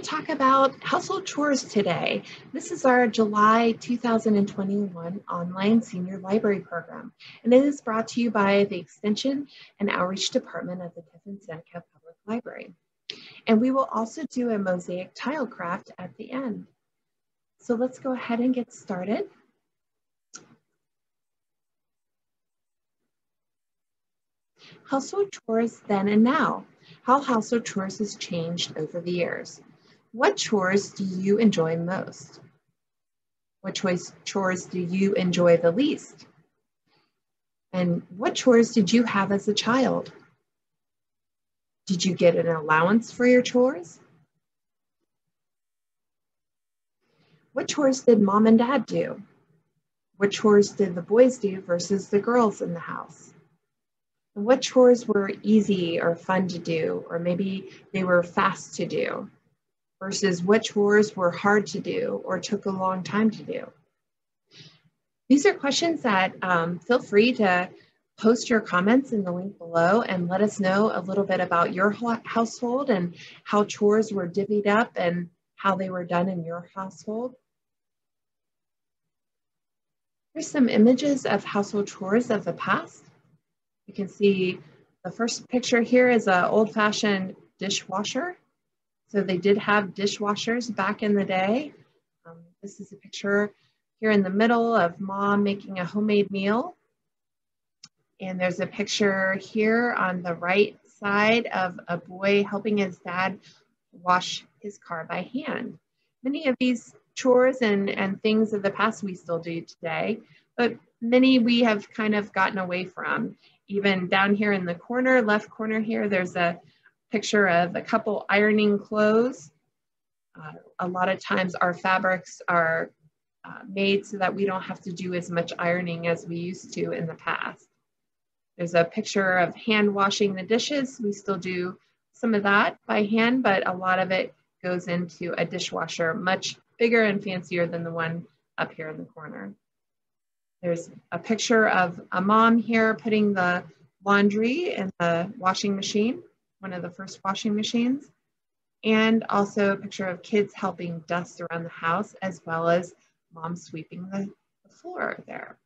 to talk about household chores today. This is our July 2021 online senior library program, and it is brought to you by the Extension and Outreach Department of the Tiffin-Seneca Public Library. And we will also do a mosaic tile craft at the end. So let's go ahead and get started. Household chores then and now. How household chores has changed over the years. What chores do you enjoy most? What chores do you enjoy the least? And what chores did you have as a child? Did you get an allowance for your chores? What chores did mom and dad do? What chores did the boys do versus the girls in the house? And what chores were easy or fun to do, or maybe they were fast to do, versus what chores were hard to do or took a long time to do? These are questions that feel free to post your comments in the link below and let us know a little bit about your household and how chores were divvied up and how they were done in your household. Here's some images of household chores of the past. You can see the first picture here is an old-fashioned dishwasher. So they did have dishwashers back in the day. This is a picture here in the middle of mom making a homemade meal. And there's a picture here on the right side of a boy helping his dad wash his car by hand. Many of these chores and things of the past we still do today, but many we have kind of gotten away from. Even down here in the corner, left corner here, there's a picture of a couple ironing clothes. A lot of times our fabrics are made so that we don't have to do as much ironing as we used to in the past. There's a picture of hand washing the dishes. We still do some of that by hand, but a lot of it goes into a dishwasher, much bigger and fancier than the one up here in the corner. There's a picture of a mom here putting the laundry in the washing machine, one of the first washing machines, and also a picture of kids helping dust around the house, as well as mom sweeping the floor there.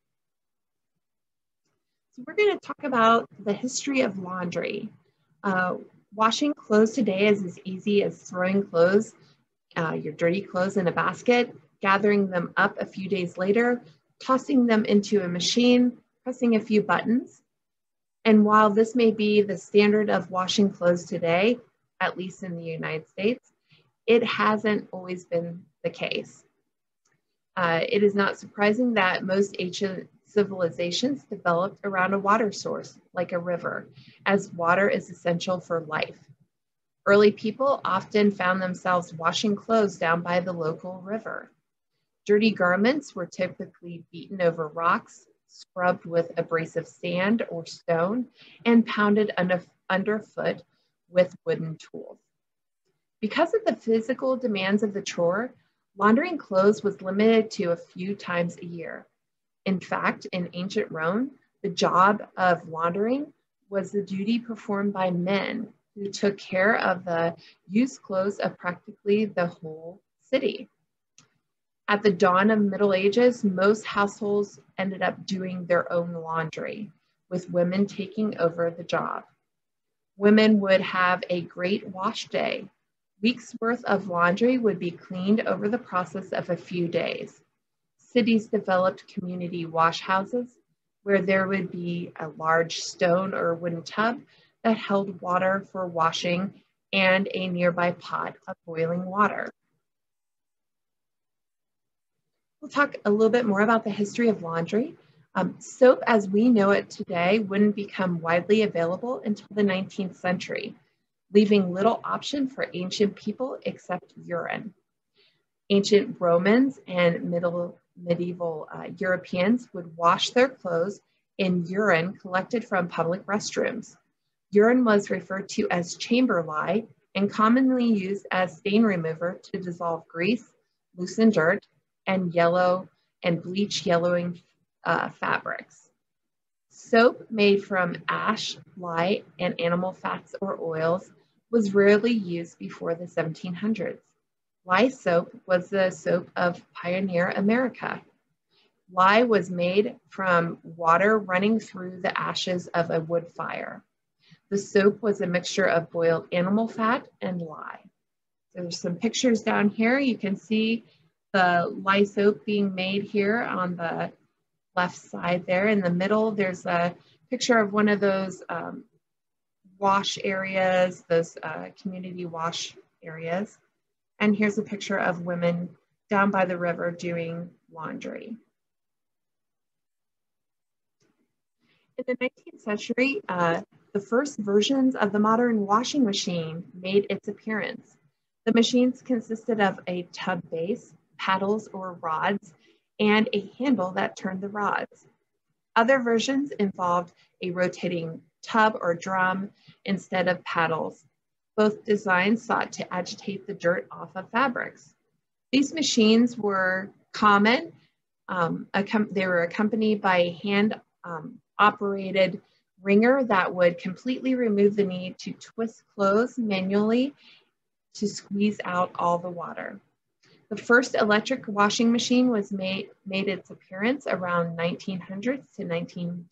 So we're going to talk about the history of laundry. Washing clothes today is as easy as throwing clothes, your dirty clothes in a basket, gathering them up a few days later, tossing them into a machine, pressing a few buttons. And while this may be the standard of washing clothes today, at least in the United States, it hasn't always been the case. It is not surprising that most ancient civilizations developed around a water source, like a river, as water is essential for life. Early people often found themselves washing clothes down by the local river. Dirty garments were typically beaten over rocks, scrubbed with abrasive sand or stone, and pounded underfoot with wooden tools. Because of the physical demands of the chore, laundering clothes was limited to a few times a year. In fact, in ancient Rome, the job of laundering was the duty performed by men who took care of the used clothes of practically the whole city. At the dawn of Middle Ages, most households ended up doing their own laundry, with women taking over the job. Women would have a great wash day. Weeks' worth of laundry would be cleaned over the process of a few days. Cities developed community wash houses where there would be a large stone or wooden tub that held water for washing and a nearby pot of boiling water. We'll talk a little bit more about the history of laundry. Soap as we know it today wouldn't become widely available until the 19th century, leaving little option for ancient people except urine. Ancient Romans and medieval Europeans would wash their clothes in urine collected from public restrooms. Urine was referred to as chamber lye and commonly used as stain remover to dissolve grease, loosen dirt, and bleach yellowing fabrics. Soap made from ash, lye, and animal fats or oils was rarely used before the 1700s. Lye soap was the soap of pioneer America. Lye was made from water running through the ashes of a wood fire. The soap was a mixture of boiled animal fat and lye. So there's some pictures down here. You can see the lye soap being made here on the left side there. In the middle, there's a picture of one of those wash areas, those community wash areas. And here's a picture of women down by the river doing laundry. In the 19th century, the first versions of the modern washing machine made its appearance. The machines consisted of a tub base, paddles or rods, and a handle that turned the rods. Other versions involved a rotating tub or drum instead of paddles. Both designs sought to agitate the dirt off of fabrics. These machines were common. They were accompanied by a hand-operated wringer that would completely remove the need to twist clothes manually to squeeze out all the water. The first electric washing machine was made its appearance around 1900 to 1910.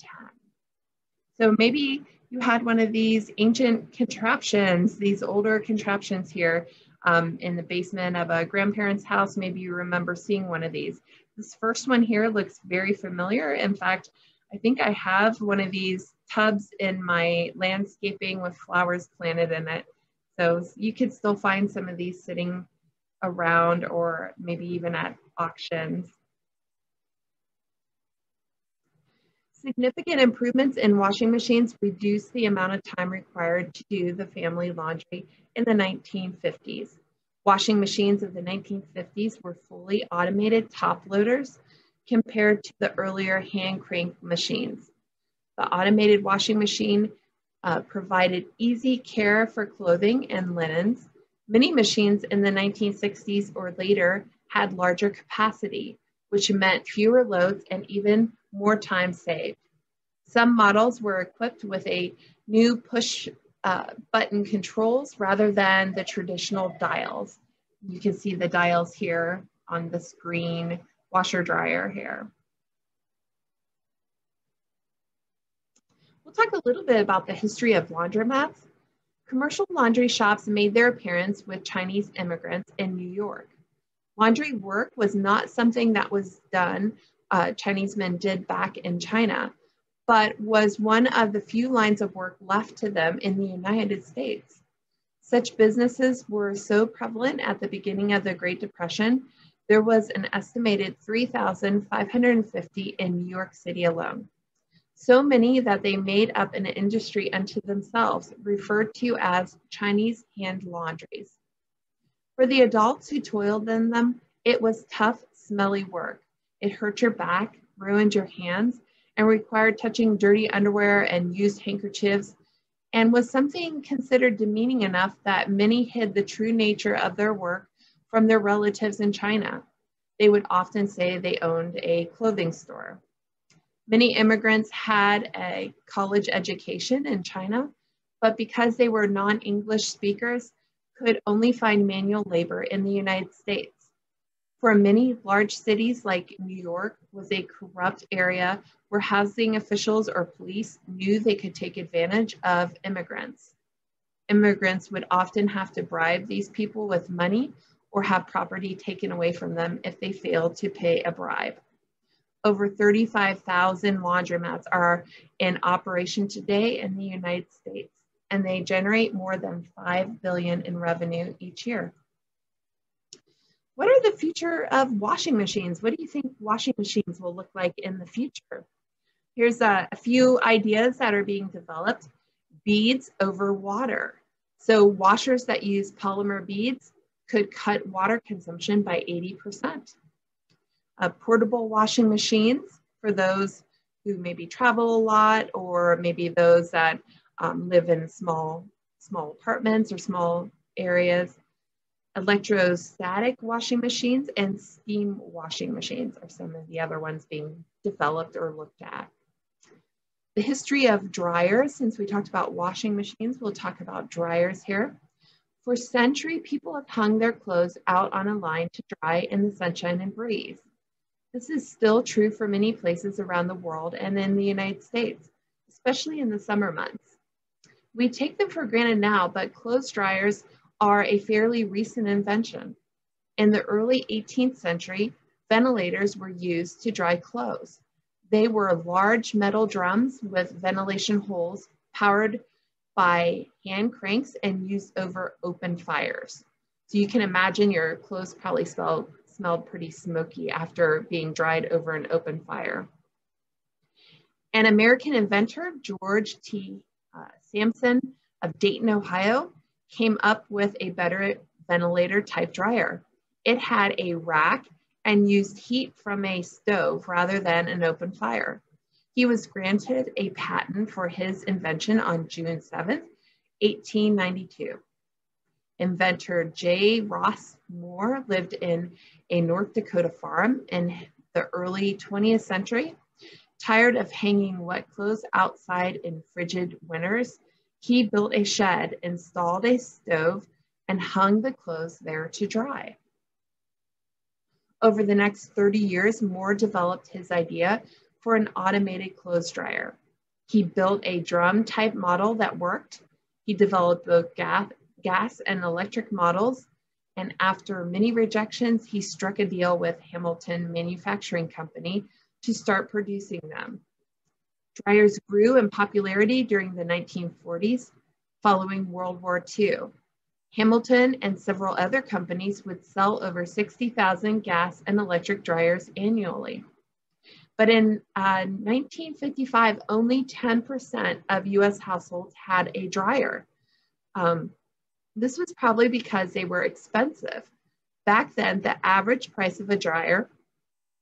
So maybe you had one of these ancient contraptions, these older contraptions here in the basement of a grandparent's house. Maybe you remember seeing one of these. This first one here looks very familiar. In fact, I think I have one of these tubs in my landscaping with flowers planted in it. So you could still find some of these sitting around or maybe even at auctions. Significant improvements in washing machines reduced the amount of time required to do the family laundry in the 1950s. Washing machines of the 1950s were fully automated top loaders compared to the earlier hand crank machines. The automated washing machine provided easy care for clothing and linens. Many machines in the 1960s or later had larger capacity, which meant fewer loads and even more time saved. Some models were equipped with a new push button controls rather than the traditional dials. You can see the dials here on the screen, washer dryer here. We'll talk a little bit about the history of laundromats. Commercial laundry shops made their appearance with Chinese immigrants in New York. Laundry work was not something that was done, Chinese men did back in China, but was one of the few lines of work left to them in the United States. Such businesses were so prevalent at the beginning of the Great Depression, there was an estimated 3,550 in New York City alone. So many that they made up an industry unto themselves, referred to as Chinese hand laundries. For the adults who toiled in them, it was tough, smelly work. It hurt your back, ruined your hands, and required touching dirty underwear and used handkerchiefs, and was something considered demeaning enough that many hid the true nature of their work from their relatives in China. They would often say they owned a clothing store. Many immigrants had a college education in China, but because they were non-English speakers, could only find manual labor in the United States. For many large cities like New York was a corrupt area where housing officials or police knew they could take advantage of immigrants. Immigrants would often have to bribe these people with money or have property taken away from them if they failed to pay a bribe. Over 35,000 laundromats are in operation today in the United States, and they generate more than $5 billion in revenue each year. What are the future of washing machines? What do you think washing machines will look like in the future? Here's a few ideas that are being developed. Beads over water. So washers that use polymer beads could cut water consumption by 80%. Portable washing machines for those who maybe travel a lot, or maybe those that live in small apartments or small areas. Electrostatic washing machines and steam washing machines are some of the other ones being developed or looked at. The history of dryers, since we talked about washing machines, we'll talk about dryers here. For a century, people have hung their clothes out on a line to dry in the sunshine and breeze. This is still true for many places around the world and in the United States, especially in the summer months. We take them for granted now, but clothes dryers are a fairly recent invention. In the early 18th century, ventilators were used to dry clothes. They were large metal drums with ventilation holes powered by hand cranks and used over open fires. So you can imagine your clothes probably smelled pretty smoky after being dried over an open fire. An American inventor, George T. Sampson of Dayton, Ohio, came up with a better ventilator type dryer. It had a rack and used heat from a stove rather than an open fire. He was granted a patent for his invention on June 7, 1892. Inventor J. Ross Moore lived in a North Dakota farm in the early 20th century. Tired of hanging wet clothes outside in frigid winters, he built a shed, installed a stove, and hung the clothes there to dry. Over the next 30 years, Moore developed his idea for an automated clothes dryer. He built a drum type model that worked. He developed both gas and electric models, and after many rejections, he struck a deal with Hamilton Manufacturing Company to start producing them. Dryers grew in popularity during the 1940s, following World War II. Hamilton and several other companies would sell over 60,000 gas and electric dryers annually. But in 1955, only 10% of US households had a dryer. This was probably because they were expensive. Back then, the average price of a dryer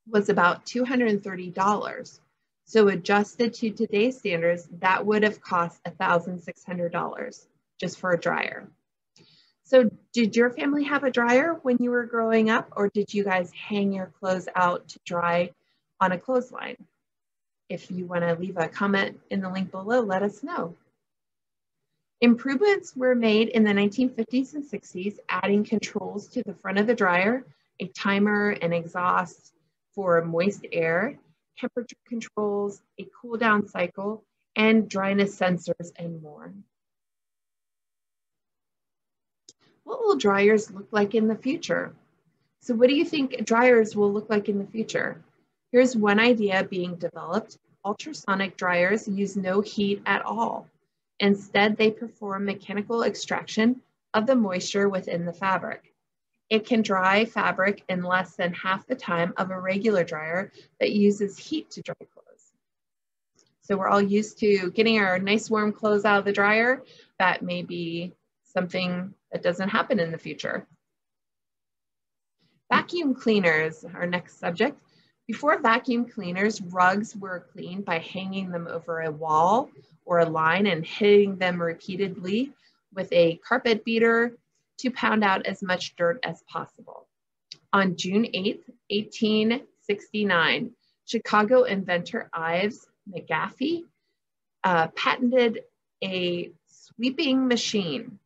was about $230. So adjusted to today's standards, that would have cost $1,600 just for a dryer. So did your family have a dryer when you were growing up, or did you guys hang your clothes out to dry on a clothesline? If you want to leave a comment in the link below, let us know. Improvements were made in the 1950s and 60s, adding controls to the front of the dryer, a timer, an exhaust for moist air, temperature controls, a cool down cycle, and dryness sensors, and more. What will dryers look like in the future? So what do you think dryers will look like in the future? Here's one idea being developed. Ultrasonic dryers use no heat at all. Instead, they perform mechanical extraction of the moisture within the fabric. It can dry fabric in less than half the time of a regular dryer that uses heat to dry clothes. So we're all used to getting our nice warm clothes out of the dryer. That may be something that doesn't happen in the future. Vacuum cleaners, our next subject. Before vacuum cleaners, rugs were cleaned by hanging them over a wall or a line and hitting them repeatedly with a carpet beater to pound out as much dirt as possible. On June 8, 1869, Chicago inventor Ives McGaffey patented a sweeping machine.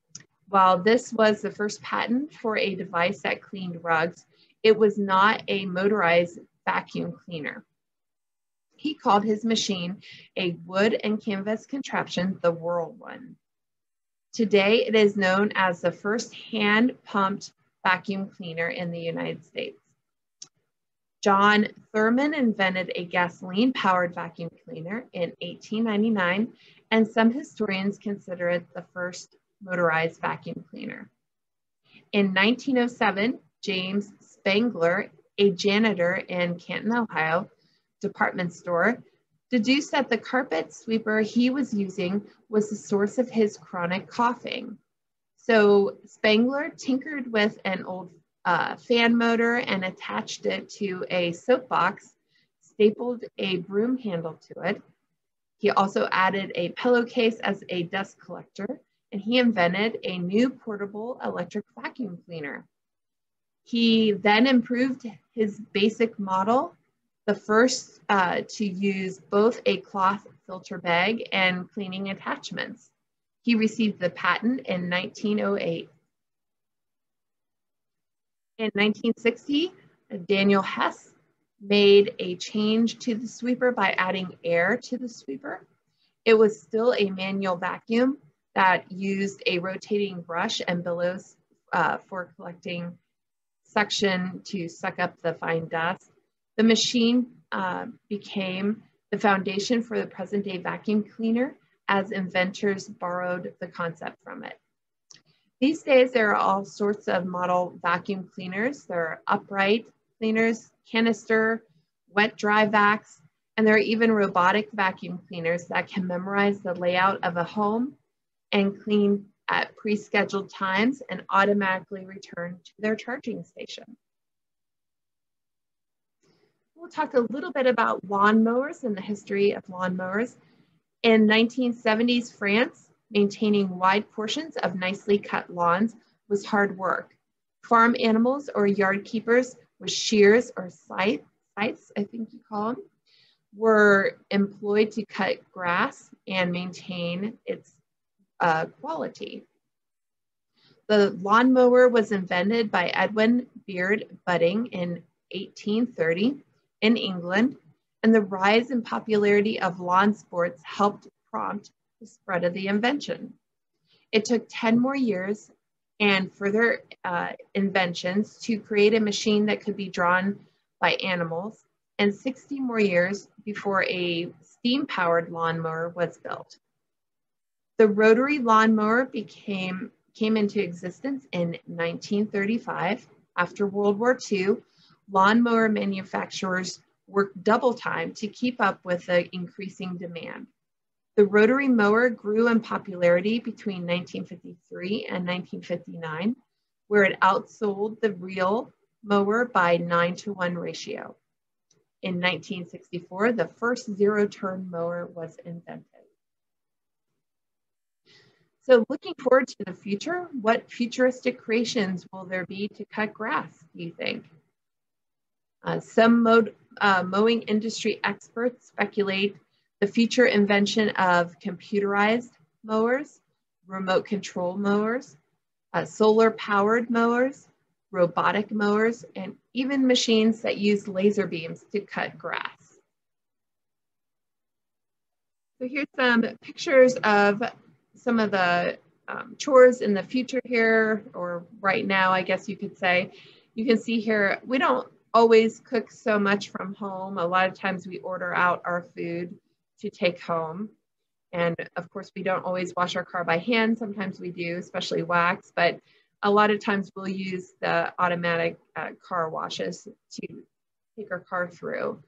While this was the first patent for a device that cleaned rugs, it was not a motorized vacuum cleaner. He called his machine a wood and canvas contraption, the Whirlwind. Today, it is known as the first hand-pumped vacuum cleaner in the United States. John Thurman invented a gasoline-powered vacuum cleaner in 1899, and some historians consider it the first motorized vacuum cleaner. In 1907, James Spangler, a janitor in Canton, Ohio, department store, deduced that the carpet sweeper he was using was the source of his chronic coughing. So Spangler tinkered with an old fan motor and attached it to a soapbox, stapled a broom handle to it. He also added a pillowcase as a dust collector, and he invented a new portable electric vacuum cleaner. He then improved his basic model, the first to use both a cloth filter bag and cleaning attachments. He received the patent in 1908. In 1960, Daniel Hess made a change to the sweeper by adding air to the sweeper. It was still a manual vacuum that used a rotating brush and bellows for collecting suction to suck up the fine dust. The machine became the foundation for the present-day vacuum cleaner as inventors borrowed the concept from it. These days, there are all sorts of model vacuum cleaners. There are upright cleaners, canister, wet dry vacs, and there are even robotic vacuum cleaners that can memorize the layout of a home and clean at pre-scheduled times and automatically return to their charging station. We'll talk a little bit about lawnmowers and the history of lawnmowers. In 1970s France, maintaining wide portions of nicely cut lawns was hard work. Farm animals or yard keepers with shears or scythes, I think you call them, were employed to cut grass and maintain its quality. The lawnmower was invented by Edwin Beard Budding in 1830 in England, and the rise in popularity of lawn sports helped prompt the spread of the invention. It took 10 more years and further inventions to create a machine that could be drawn by animals, and 60 more years before a steam-powered lawnmower was built. The rotary lawnmower came into existence in 1935. After World War II, lawnmower manufacturers worked double time to keep up with the increasing demand. The rotary mower grew in popularity between 1953 and 1959, where it outsold the reel mower by 9-to-1 ratio. In 1964, the first zero-turn mower was invented. So looking forward to the future, what futuristic creations will there be to cut grass, do you think? Some mowing industry experts speculate the future invention of computerized mowers, remote control mowers, solar-powered mowers, robotic mowers, and even machines that use laser beams to cut grass. So here's some pictures of some of the chores in the future here, or right now, I guess you could say. You can see here, we don't always cook so much from home. A lot of times we order out our food to take home. And of course, we don't always wash our car by hand. Sometimes we do, especially wax, but a lot of times we'll use the automatic car washes to take our car through.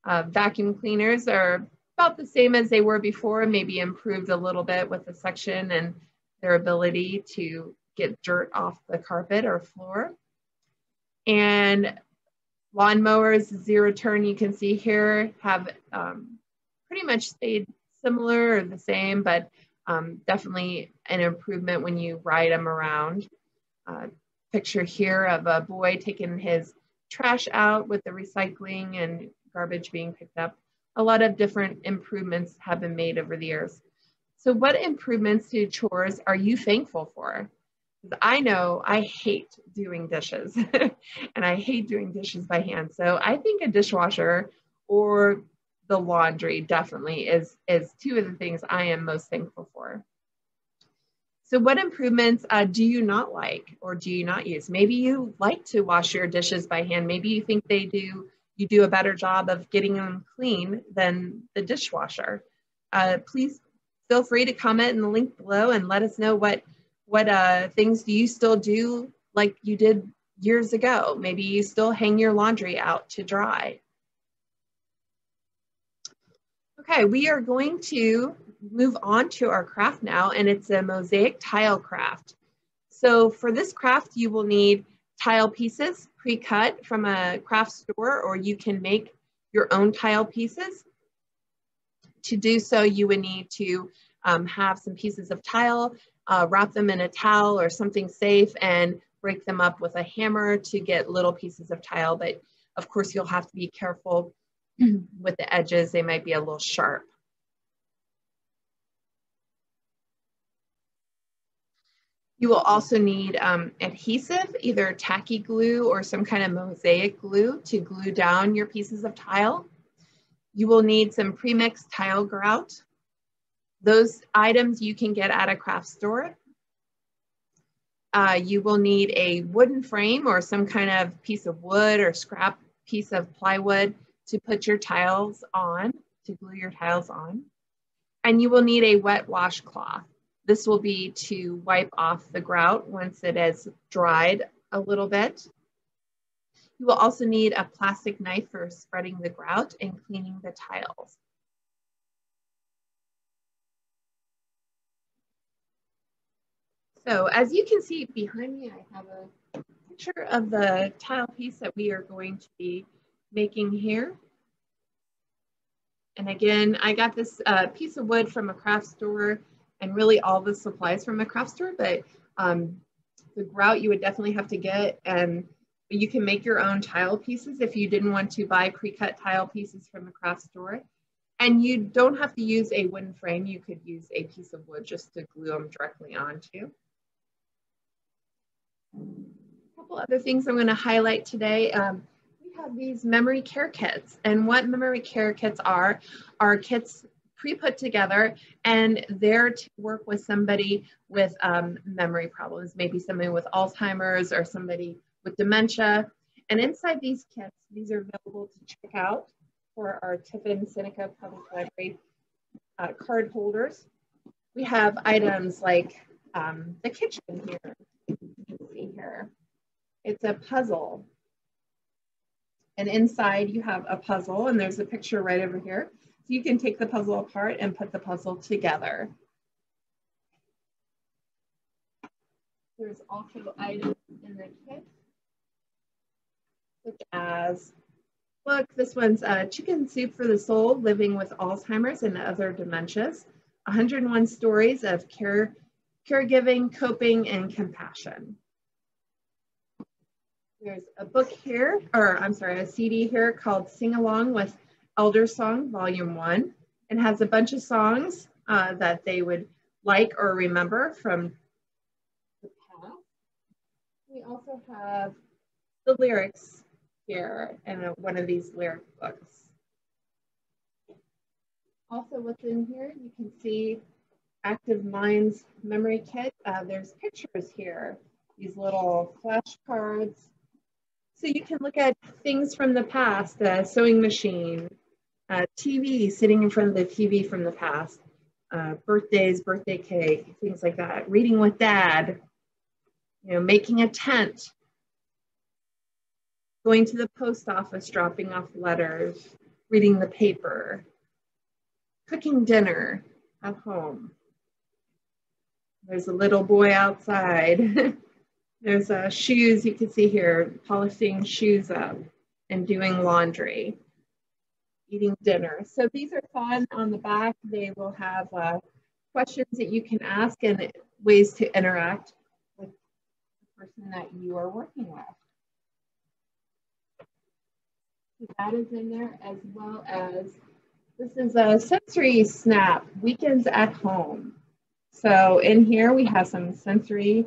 Vacuum cleaners are about the same as they were before, maybe improved a little bit with the suction and their ability to get dirt off the carpet or floor. And lawnmowers, zero turn, you can see here, have pretty much stayed similar or the same, but definitely an improvement when you ride them around. Picture here of a boy taking his trash out with the recycling and garbage being picked up. A lot of different improvements have been made over the years. So what improvements to chores are you thankful for? Because I know I hate doing dishes and I hate doing dishes by hand. So I think a dishwasher or the laundry definitely is two of the things I am most thankful for. So what improvements do you not like or do you not use? Maybe you like to wash your dishes by hand. Maybe you think you do a better job of getting them clean than the dishwasher. Please feel free to comment in the link below and let us know what things do you still do like you did years ago. Maybe you still hang your laundry out to dry. Okay, we are going to move on to our craft now, and it's a mosaic tile craft. So for this craft, you will need tile pieces pre-cut from a craft store, or you can make your own tile pieces. To do so, you would need to have some pieces of tile, wrap them in a towel or something safe, and break them up with a hammer to get little pieces of tile. But of course, you'll have to be careful with the edges. They might be a little sharp. You will also need adhesive, either tacky glue or some kind of mosaic glue to glue down your pieces of tile. You will need some pre-mixed tile grout. Those items you can get at a craft store. You will need a wooden frame or some kind of piece of wood or scrap piece of plywood to put your tiles on, to glue your tiles on. And you will need a wet washcloth. This will be to wipe off the grout once it has dried a little bit. You will also need a plastic knife for spreading the grout and cleaning the tiles. So as you can see behind me, I have a picture of the tile piece that we are going to be making here. And again, I got this piece of wood from a craft store and really all the supplies from a craft store, but the grout you would definitely have to get, and you can make your own tile pieces if you didn't want to buy pre-cut tile pieces from the craft store. And you don't have to use a wooden frame. You could use a piece of wood just to glue them directly onto. A couple other things I'm going to highlight today. We have these memory care kits, and what memory care kits are kits pre-put together, and they're to work with somebody with memory problems, maybe somebody with Alzheimer's or somebody with dementia. And inside these kits, these are available to check out for our Tiffin-Seneca Public Library card holders. We have items like the kitchen here. You can see here. It's a puzzle. And inside you have a puzzle, and there's a picture right over here. So you can take the puzzle apart and put the puzzle together. There's also items in the kit, such as, look, this one's Chicken Soup for the Soul, Living with Alzheimer's and Other Dementias, 101 Stories of Caregiving, Coping, and Compassion. There's a book here, or I'm sorry, a CD here called Sing Along with Elder Song, Volume 1. It has a bunch of songs that they would like or remember from the past. We also have the lyrics here in one of these lyric books. Also within here, you can see Active Minds Memory Kit. There's pictures here, these little flashcards. So you can look at things from the past, sewing machine, TV, sitting in front of the TV from the past, birthdays, birthday cake, things like that, reading with dad, you know, making a tent, going to the post office, dropping off letters, reading the paper, cooking dinner at home. There's a little boy outside. There's shoes, you can see here, polishing shoes up and doing laundry, eating dinner. So these are fun. On the back, they will have questions that you can ask and ways to interact with the person that you are working with. So that is in there, as well as, this is a sensory snap, weekends at home. So in here, we have some sensory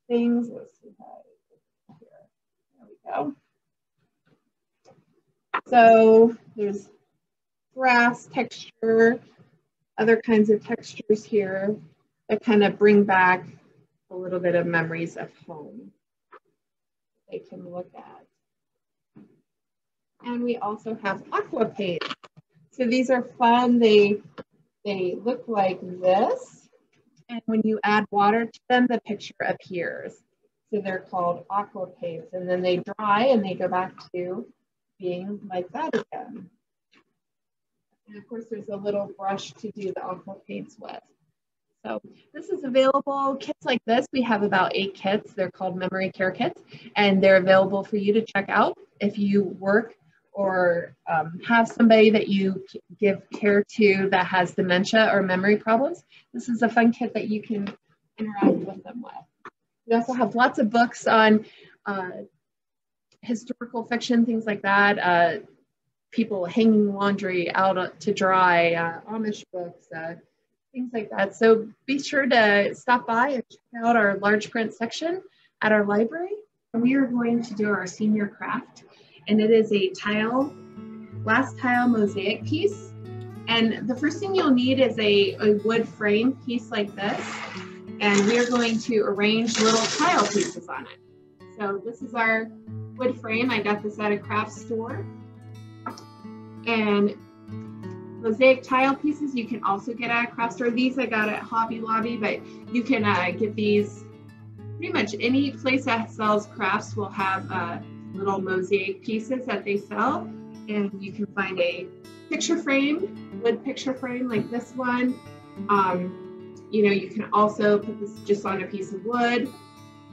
things. Let's see how here. There we go. So there's grass texture, other kinds of textures here that kind of bring back a little bit of memories of home they can look at. And we also have aqua paint. So these are fun. They look like this. And when you add water to them, the picture appears. So they're called aqua paints. And then they dry and they go back to being like that again. And of course, there's a little brush to do the aqua paints with. So this is available, kits like this. We have about 8 kits. They're called memory care kits, and they're available for you to check out if you work or have somebody that you give care to that has dementia or memory problems. This is a fun kit that you can interact with them with. We also have lots of books on historical fiction, things like that, people hanging laundry out to dry, Amish books, things like that. So be sure to stop by and check out our large print section at our library. And we are going to do our senior craft, and it is a glass tile mosaic piece. And the first thing you'll need is a wood frame piece like this. And we are going to arrange little tile pieces on it. So this is our wood frame. I got this at a craft store. And mosaic tile pieces you can also get at a craft store. These I got at Hobby Lobby, but you can get these pretty much any place that sells crafts will have little mosaic pieces that they sell. And you can find a picture frame, wood picture frame like this one. You know, you can also put this just on a piece of wood,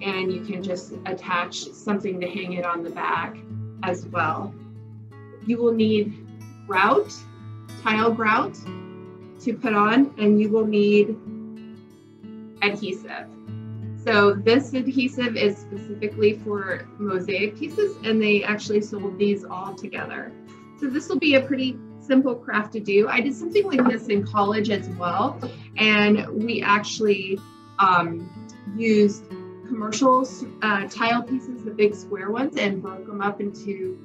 and you can just attach something to hang it on the back as well. You will need grout, tile grout to put on, and you will need adhesive. So this adhesive is specifically for mosaic pieces, and they actually sold these all together. So this will be a pretty simple craft to do. I did something like this in college as well, and we actually used commercial tile pieces, the big square ones, and broke them up into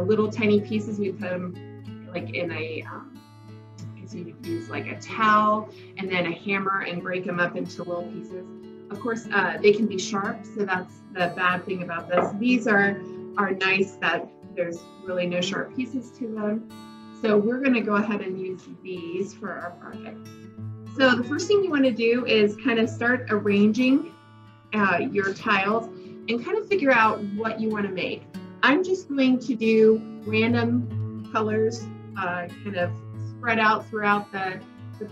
little tiny pieces. We put them like in a, I guess you could use like a towel and then a hammer and break them up into little pieces. Of course, they can be sharp, so that's the bad thing about this. These are nice that there's really no sharp pieces to them. So we're going to go ahead and use these for our project. So the first thing you want to do is kind of start arranging your tiles and kind of figure out what you want to make. I'm just going to do random colors kind of spread out throughout the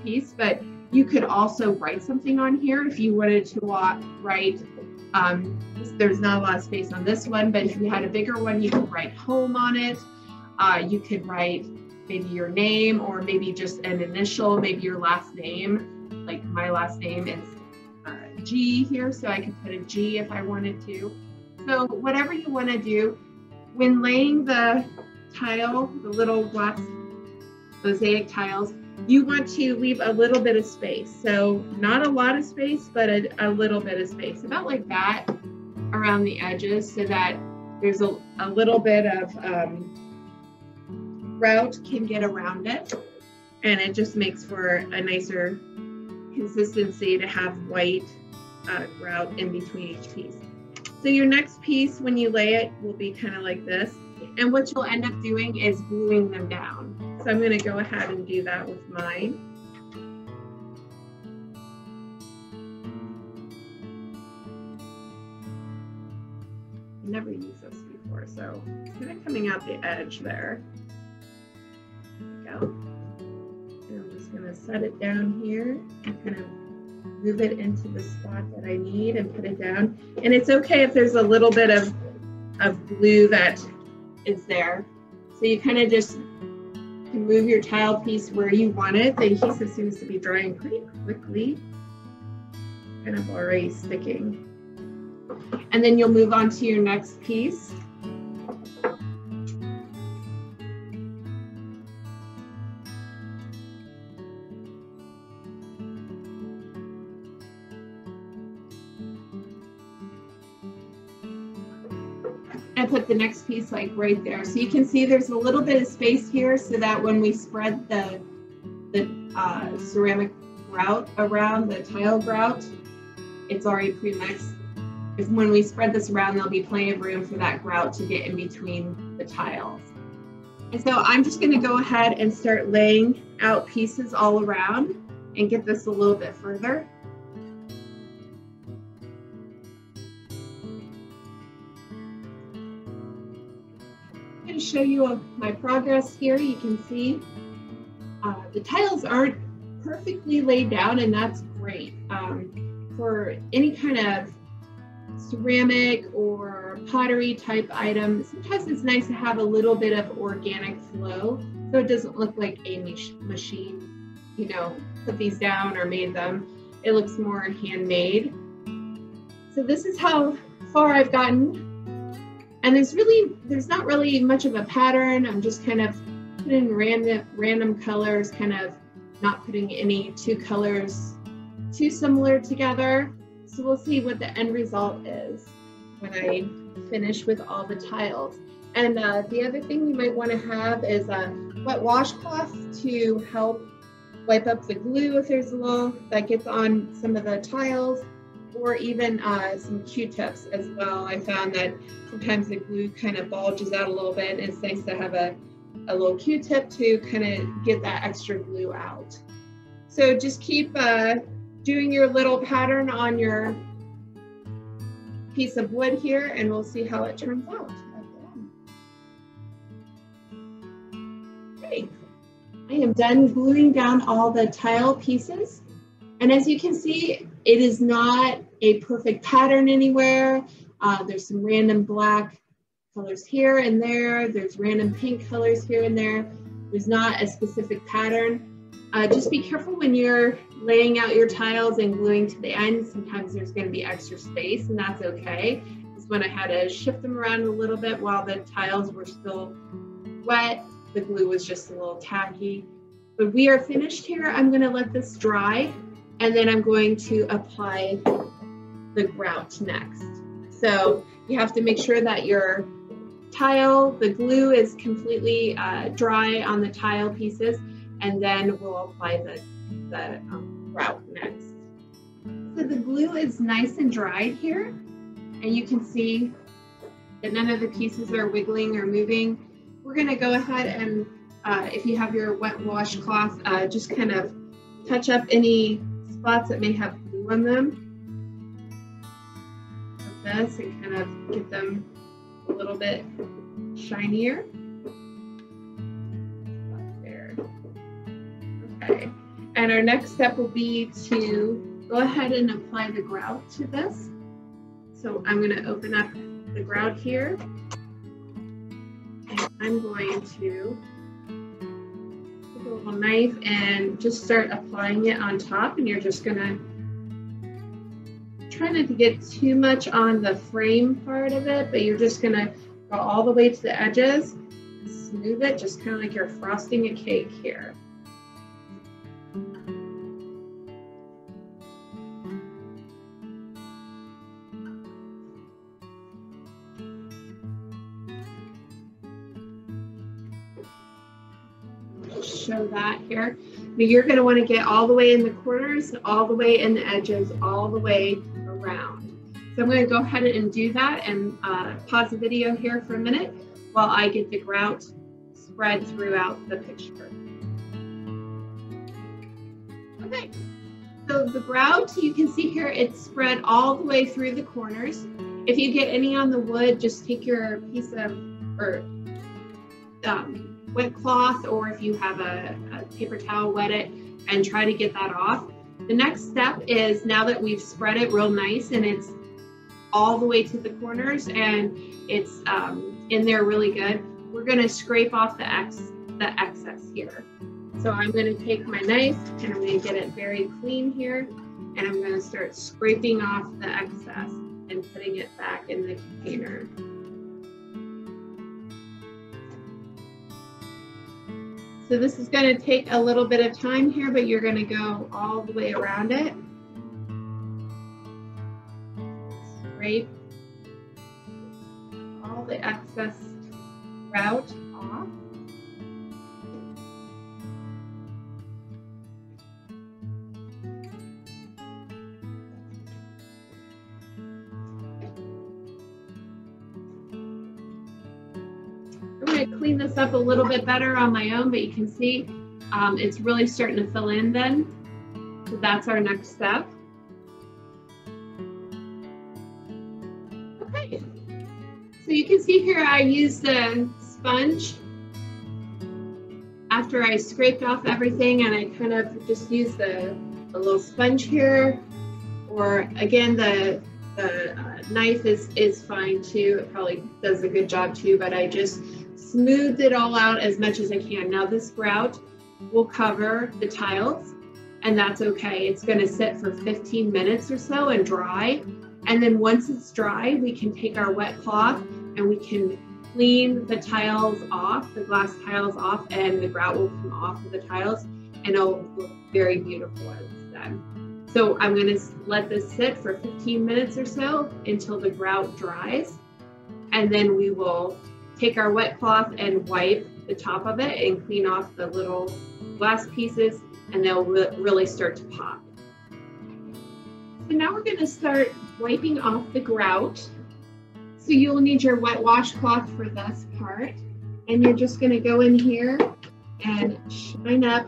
piece, but you could also write something on here if you wanted to write. There's not a lot of space on this one, but if you had a bigger one, you could write home on it. You could write maybe your name, or maybe just an initial, maybe your last name. Like my last name is G here, so I could put a G if I wanted to. So whatever you want to do, when laying the tile, the little glass mosaic tiles, you want to leave a little bit of space. So not a lot of space, but a little bit of space, about like that around the edges, so that there's a little bit of grout can get around it, and it just makes for a nicer consistency to have white grout in between each piece. So your next piece, when you lay it, will be kind of like this, and what you'll end up doing is gluing them down. So I'm going to go ahead and do that with mine. I've never used this before, so it's kind of coming out the edge there. There we go. And I'm just going to set it down here and kind of move it into the spot that I need and put it down. And it's okay if there's a little bit of glue that is there. So you kind of just can move your tile piece where you want it. The adhesive seems to be drying pretty quickly, kind of already sticking. And then you'll move on to your next piece. I put the next piece like right there. So you can see there's a little bit of space here, so that when we spread the ceramic grout around, the tile grout, it's already pre-mixed. When we spread this around, there'll be plenty of room for that grout to get in between the tiles. And so I'm just going to go ahead and start laying out pieces all around and get this a little bit further. I'm going to show you my progress here. You can see the tiles aren't perfectly laid down, and that's great. For any kind of ceramic or pottery type item, sometimes it's nice to have a little bit of organic flow, so it doesn't look like a machine, you know, put these down or made them. It looks more handmade. So this is how far I've gotten, and there's not really much of a pattern. I'm just kind of putting random colors, kind of not putting any two colors too similar together. So we'll see what the end result is when I finish with all the tiles. And the other thing you might want to have is a wet washcloth to help wipe up the glue if there's a little that gets on some of the tiles, or even some Q-tips as well. I found that sometimes the glue kind of bulges out a little bit, and it's nice to have a little Q-tip to kind of get that extra glue out. So just keep doing your little pattern on your piece of wood here, and we'll see how it turns out. Okay, I am done gluing down all the tile pieces. And as you can see, it is not a perfect pattern anywhere. There's some random black colors here and there. There's random pink colors here and there. There's not a specific pattern. Just be careful when you're laying out your tiles and gluing to the end. Sometimes there's going to be extra space, and that's okay. It's when I had to shift them around a little bit while the tiles were still wet. The glue was just a little tacky. But we are finished here. I'm going to let this dry, and then I'm going to apply the grout next. So you have to make sure that your tile, the glue is completely dry on the tile pieces, and then we'll apply the grout next. So the glue is nice and dried here, and you can see that none of the pieces are wiggling or moving. We're going to go ahead and if you have your wet washcloth, just kind of touch up any spots that may have glue on them like this, and kind of get them a little bit shinier. There. Okay. And our next step will be to go ahead and apply the grout to this. So I'm going to open up the grout here, and I'm going to take a little knife and just start applying it on top. And you're just going to try not to get too much on the frame part of it, but you're just going to go all the way to the edges and smooth it, just kind of like you're frosting a cake here. Show that here. But you're going to want to get all the way in the corners, all the way in the edges, all the way around. So I'm going to go ahead and do that, and pause the video here for a minute while I get the grout spread throughout the picture. Okay, so the grout, you can see here, it's spread all the way through the corners. If you get any on the wood, just take your piece of wet cloth, or if you have a paper towel, wet it and try to get that off. The next step is, now that we've spread it real nice and it's all the way to the corners and it's in there really good, we're going to scrape off the excess here. So I'm going to take my knife and I'm going to get it very clean here, and I'm going to start scraping off the excess and putting it back in the container. So this is going to take a little bit of time here, but you're going to go all the way around it. Scrape all the excess grout off. I'm going to clean this up a little bit better on my own, but you can see it's really starting to fill in then. So that's our next step. Okay, so you can see here I used the sponge after I scraped off everything, and I kind of just used a little sponge here, or again, the knife is fine too. It probably does a good job too, but I just smoothed it all out as much as I can. Now this grout will cover the tiles, and that's okay. It's going to sit for 15 minutes or so and dry. And then once it's dry, we can take our wet cloth and we can clean the tiles off, the glass tiles off, and the grout will come off of the tiles. and it'll look very beautiful as it's done. So I'm going to let this sit for 15 minutes or so until the grout dries, and then we will take our wet cloth and wipe the top of it and clean off the little glass pieces, and they'll really start to pop. So now we're going to start wiping off the grout. So you'll need your wet washcloth for this part, and you're just going to go in here and shine up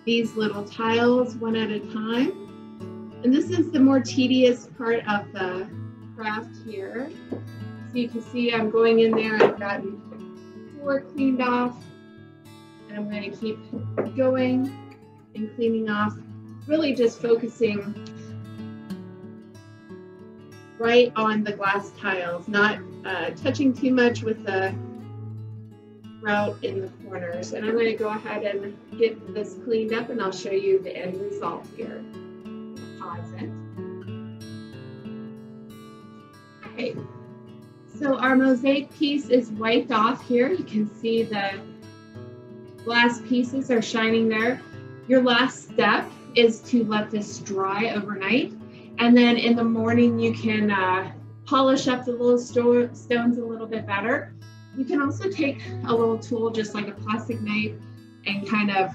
these little tiles one at a time. And this is the more tedious part of the craft here. So you can see I'm going in there, I've gotten 4 cleaned off, and I'm going to keep going and cleaning off, really just focusing right on the glass tiles, not touching too much with the grout in the corners. And I'm going to go ahead and get this cleaned up, and I'll show you the end result here. Pause it. Okay, so our mosaic piece is wiped off here. You can see the glass pieces are shining there. Your last step is to let this dry overnight, and then in the morning you can polish up the little stones a little bit better. You can also take a little tool, just like a plastic knife, and kind of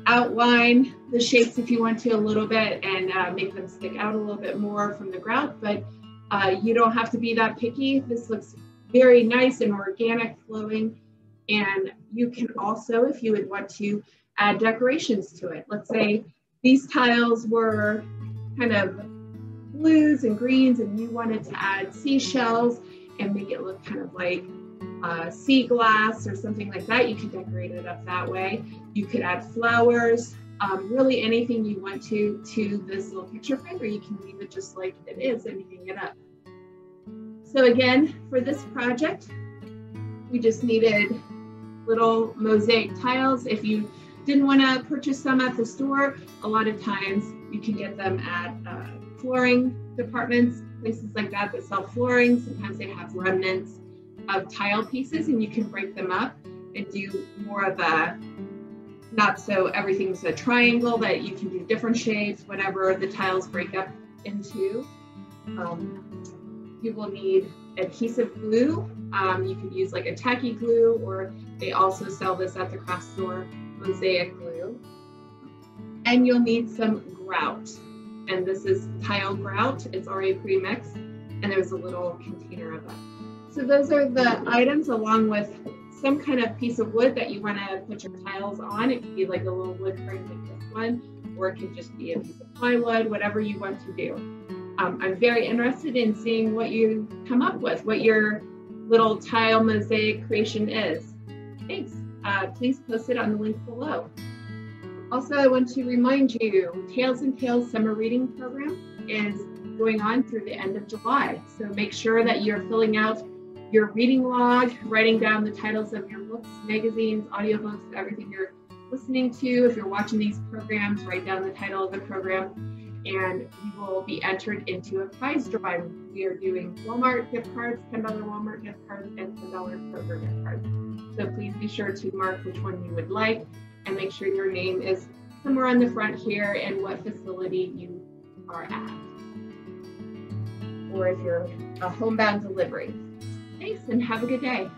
outline the shapes if you want to a little bit, and make them stick out a little bit more from the grout, but you don't have to be that picky. This looks very nice and organic flowing, and you can also, if you would want to, add decorations to it. Let's say these tiles were kind of blues and greens, and you wanted to add seashells and make it look kind of like sea glass or something like that. You could decorate it up that way. You could add flowers, really anything you want to this little picture frame, or you can leave it just like it is and hang it up. So again, for this project, we just needed little mosaic tiles. If you didn't want to purchase them at the store, a lot of times you can get them at flooring departments, places like that sell flooring. Sometimes they have remnants of tile pieces, and you can break them up and do more of a, not so everything's a triangle, that you can do different shapes, whatever the tiles break up into. You will need adhesive glue. You could use like a tacky glue, or they also sell this at the craft store, mosaic glue. And you'll need some grout. And this is tile grout. It's already pre-mixed, and there's a little container of it. So those are the items, along with some kind of piece of wood that you want to put your tiles on. It could be like a little wood frame like this one, or it could just be a piece of plywood, whatever you want to do. I'm very interested in seeing what you come up with, what your little tile mosaic creation is. Thanks. Please post it on the link below. Also, I want to remind you, Tales and Tales Summer Reading Program is going on through the end of July. So make sure that you're filling out your reading log, writing down the titles of your books, magazines, audiobooks, everything you're listening to. If you're watching these programs, write down the title of the program, and you will be entered into a prize drawing. We are doing Walmart gift cards, $10 Walmart gift cards, and $10 Kroger gift cards. So please be sure to mark which one you would like, and make sure your name is somewhere on the front here and what facility you are at, or if you're a homebound delivery. Thanks, and have a good day.